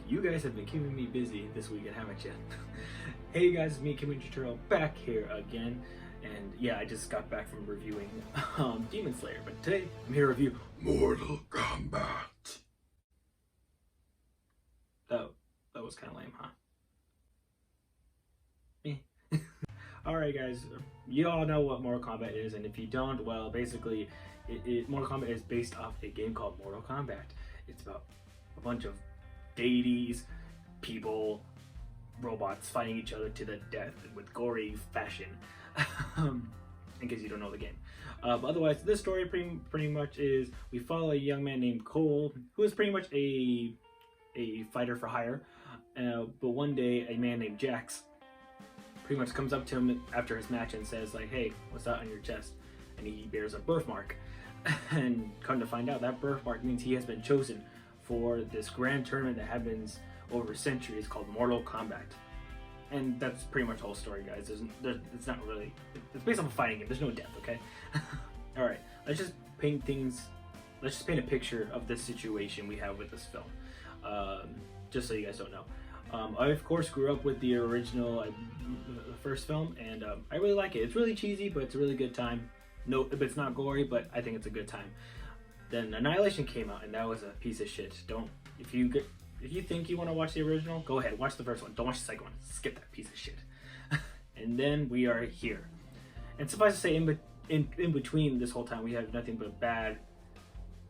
You guys have been keeping me busy this weekend, haven't you? Hey guys, it's me, Kimochi, back here again. And yeah, I just got back from reviewing Demon Slayer, but today I'm here to review Mortal Kombat. That was kind of lame, huh? Alright guys, you all know what Mortal Kombat is, and if you don't, well, basically, Mortal Kombat is based off a game called Mortal Kombat. It's about a bunch of deities, people, robots fighting each other to the death with gory fashion. In case you don't know the game. But otherwise, this story pretty much is we follow a young man named Cole, who is pretty much a fighter for hire. But one day, a man named Jax pretty much comes up to him after his match and says like, "Hey, what's that on your chest?" And he bears a birthmark. And come to find out, that birthmark means he has been chosen for this grand tournament that happens over centuries called Mortal Kombat. And that's pretty much the whole story, guys. It's not really, it's based on a fighting game. There's no depth, okay? Alright, let's just paint a picture of this situation we have with this film. Just so you guys don't know. I, of course, grew up with the original, the first film, and I really like it. It's really cheesy, but it's a really good time. No, it's not gory, but I think it's a good time. Then Annihilation came out, and that was a piece of shit. If you think you want to watch the original, go ahead, watch the first one. Don't watch the second one. Skip that piece of shit. And then we are here. And suffice to say, in between this whole time, we have nothing but bad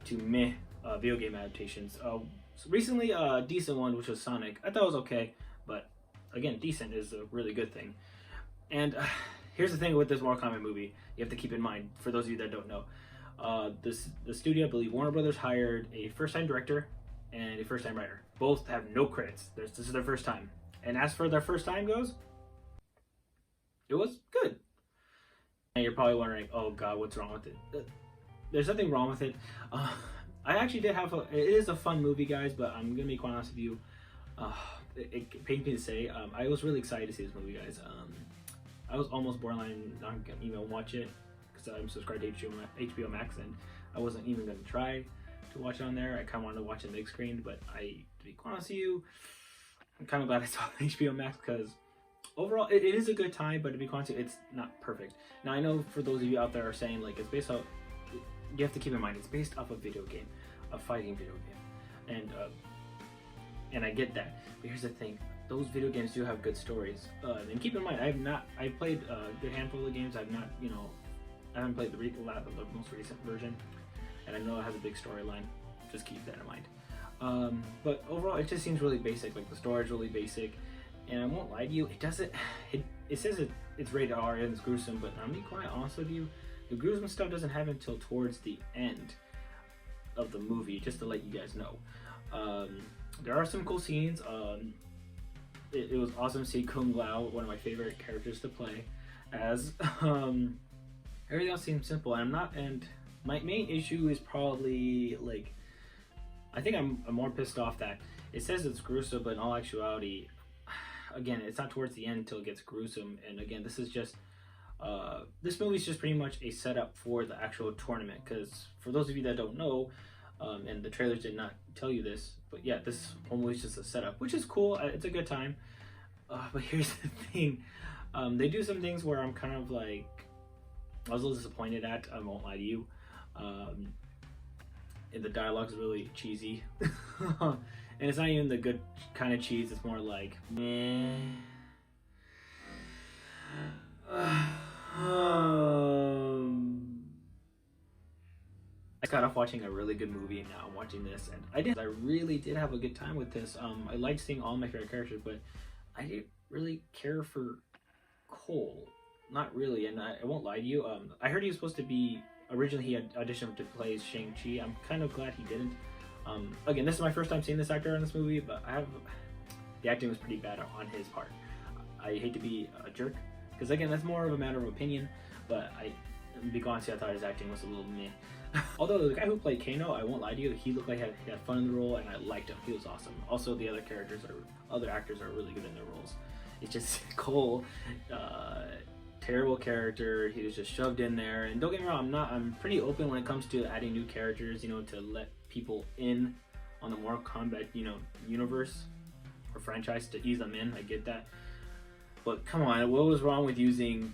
to meh video game adaptations. So recently, a decent one, which was Sonic. I thought it was okay, but again, decent is a really good thing. And here's the thing with this Mortal Kombat movie, you have to keep in mind, for those of you that don't know. The studio, I believe Warner Brothers, hired a first-time director and a first-time writer. Both have no credits. This is their first time. And as for their first time goes, it was good. And you're probably wondering, oh god, what's wrong with it? There's nothing wrong with it. I actually did have it is a fun movie, guys, but I'm gonna be quite honest with you. It pains me to say, I was really excited to see this movie, guys. I was almost borderline not gonna even watch it because I'm subscribed to HBO Max, and I wasn't even gonna try to watch it on there. I kind of wanted to watch it big screen, but to be quite honest with you, I'm kind of glad I saw HBO Max because overall it is a good time, but to be honest with you, it's not perfect. Now I know for those of you out there are saying like it's based off, you have to keep in mind it's based off a video game, a fighting video game, and I get that. But here's the thing: those video games do have good stories. And keep in mind, I've played a good handful of games. I haven't played the most recent version, and I know it has a big storyline. Just keep that in mind. But overall, it just seems really basic. Like the story is really basic, and I won't lie to you, it doesn't. It says it's rated R and it's gruesome, but I'm being quite honest with you, the gruesome stuff doesn't happen until towards the end of the movie. Just to let you guys know, there are some cool scenes. It was awesome to see Kung Lao, one of my favorite characters to play as. Everything else seems simple, and my main issue is probably like, I think I'm more pissed off that it says it's gruesome, but in all actuality, again, it's not towards the end until it gets gruesome. And again, this is just this movie's just pretty much a setup for the actual tournament. Because for those of you that don't know, and the trailers did not tell you this, but yeah, this whole movie's just a setup, which is cool. It's a good time. But here's the thing: they do some things where I'm kind of like, I was a little disappointed at. I won't lie to you. And the dialogue's really cheesy. And it's not even the good kind of cheese. It's more like, meh. I got off watching a really good movie, and now I'm watching this, and I really did have a good time with this. I liked seeing all my favorite characters, but I didn't really care for Cole. Not really, and I won't lie to you. I heard he was supposed to be, originally he had auditioned to play Shang-Chi. I'm kind of glad he didn't. Again, this is my first time seeing this actor in this movie, but the acting was pretty bad on his part. I hate to be a jerk, because again, that's more of a matter of opinion, but to be honest, I thought his acting was a little meh. Although the guy who played Kano, I won't lie to you, he looked like he had fun in the role, and I liked him. He was awesome. Also, the other actors are really good in their roles. It's just Cole, terrible character. He was just shoved in there. And don't get me wrong, I'm pretty open when it comes to adding new characters, to let people in on the Mortal Kombat, universe. a franchise to ease them in. I get that, but come on, what was wrong with using?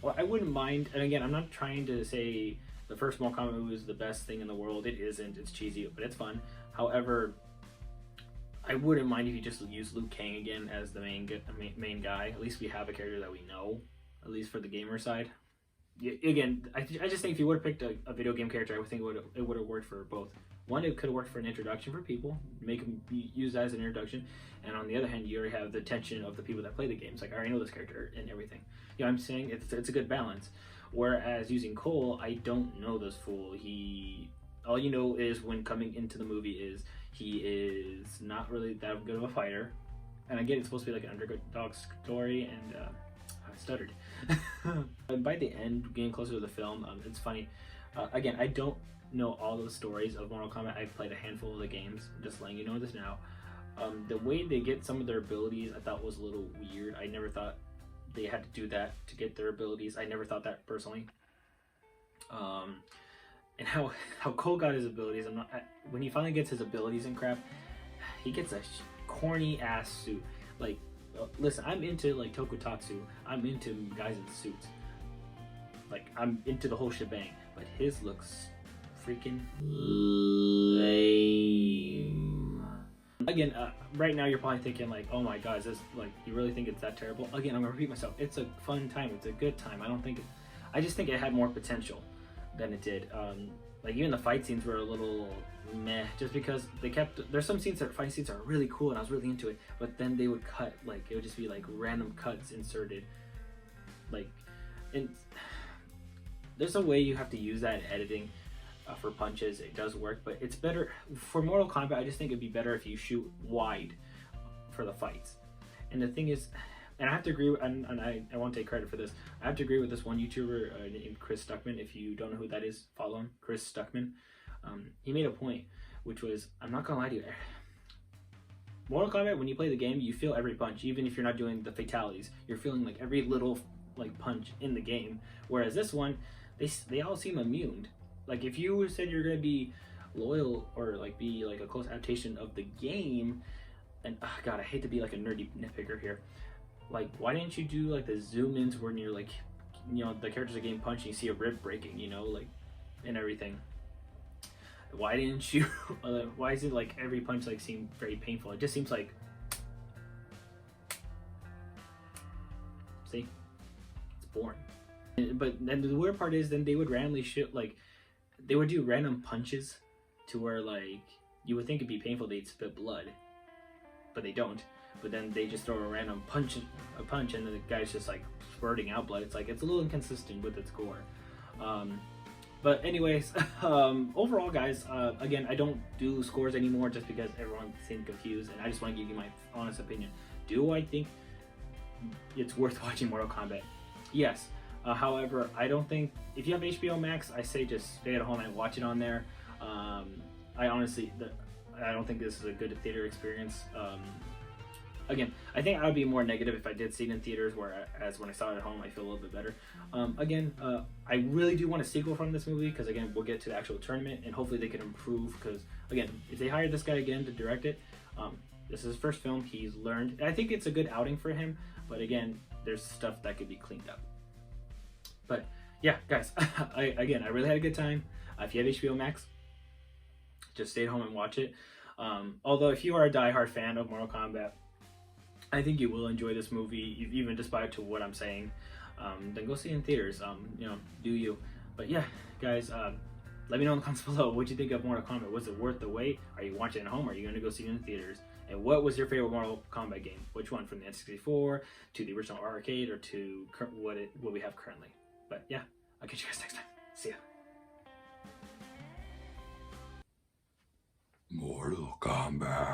Well, I wouldn't mind. And again, I'm not trying to say the first Mortal Kombat movie is the best thing in the world. It isn't. It's cheesy, but it's fun. However, I wouldn't mind if you just use Liu Kang again as the main guy. At least we have a character that we know, at least for the gamer side. Again, I just think if you would have picked a video game character, I would think it would have worked for both. One, it could have worked for an introduction for people, make them use that as an introduction, and on the other hand, you already have the attention of the people that play the games. Like, I already know this character and everything. You know what I'm saying? It's a good balance. Whereas using Cole, I don't know this fool. All you know is when coming into the movie is he is not really that good of a fighter. And again, it's supposed to be like an underdog story, and I stuttered. By the end, getting closer to the film, it's funny. Again, I don't know all the stories of Mortal Kombat. I've played a handful of the games. I'm just letting you know this now. The way they get some of their abilities, I thought was a little weird. I never thought they had to do that to get their abilities. I never thought that personally. And how Cole got his abilities. When he finally gets his abilities and crap, he gets a corny ass suit. Like, listen, I'm into like tokusatsu. I'm into guys in suits. Like, I'm into the whole shebang. But his looks freaking lame. Again, right now you're probably thinking like, oh my god, is this, like, you really think it's that terrible? Again, I'm gonna repeat myself. It's a fun time. It's a good time. I just think it had more potential than it did. Like, even the fight scenes were a little meh, just because there's some fight scenes that are really cool and I was really into it, but then they would cut, like, it would just be like random cuts inserted. Like, and there's a way you have to use that in editing for punches. It does work, but it's better for Mortal Kombat. I just think it'd be better if you shoot wide for the fights. And the thing is, and I have to agree, and I won't take credit for this, I have to agree with this one YouTuber named Chris Stuckman. If you don't know who that is, follow him, Chris Stuckman. He made a point, which was, I'm not gonna lie to you, Mortal Kombat, when you play the game, you feel every punch, even if you're not doing the fatalities. You're feeling like every little like punch in the game. Whereas this one, they all seem immune. Like, if you said you're gonna be loyal or like be like a close adaptation of the game, and god, I hate to be like a nerdy nitpicker here, like, why didn't you do like the zoom ins when you're like, you know, the characters are getting punched and you see a rib breaking, you know, like, and everything? Why didn't you why is it like every punch like seem very painful? It just seems like, see, it's boring. But then the weird part is, then they would randomly shoot, like, they would do random punches to where, like, you would think it'd be painful, they'd spit blood, but they don't. But then they just throw a random punch and the guy's just like spurting out blood. It's like, it's a little inconsistent with its gore. But anyways, overall, guys, again, I don't do scores anymore just because everyone seemed confused, and I just want to give you my honest opinion. Do I think it's worth watching Mortal Kombat? Yes. However, I don't think, if you have HBO Max, I say just stay at home and watch it on there. I honestly, I don't think this is a good theater experience. Again, I think I would be more negative if I did see it in theaters, whereas when I saw it at home, I feel a little bit better. Again, I really do want a sequel from this movie, because again, we'll get to the actual tournament, and hopefully they can improve, because again, if they hired this guy again to direct it, this is his first film, he's learned. I think it's a good outing for him, but again, there's stuff that could be cleaned up. But yeah, guys, I really had a good time. If you have HBO Max, just stay at home and watch it. Although if you are a diehard fan of Mortal Kombat, I think you will enjoy this movie, even despite to what I'm saying. Then go see it in theaters. You know, do you? But yeah, guys, let me know in the comments below what you think of Mortal Kombat. Was it worth the wait? Are you watching it at home? Are you going to go see it in theaters? And what was your favorite Mortal Kombat game? Which one, from the N64 to the original arcade, or to what we have currently? But yeah, I'll catch you guys next time. See ya. Mortal Kombat.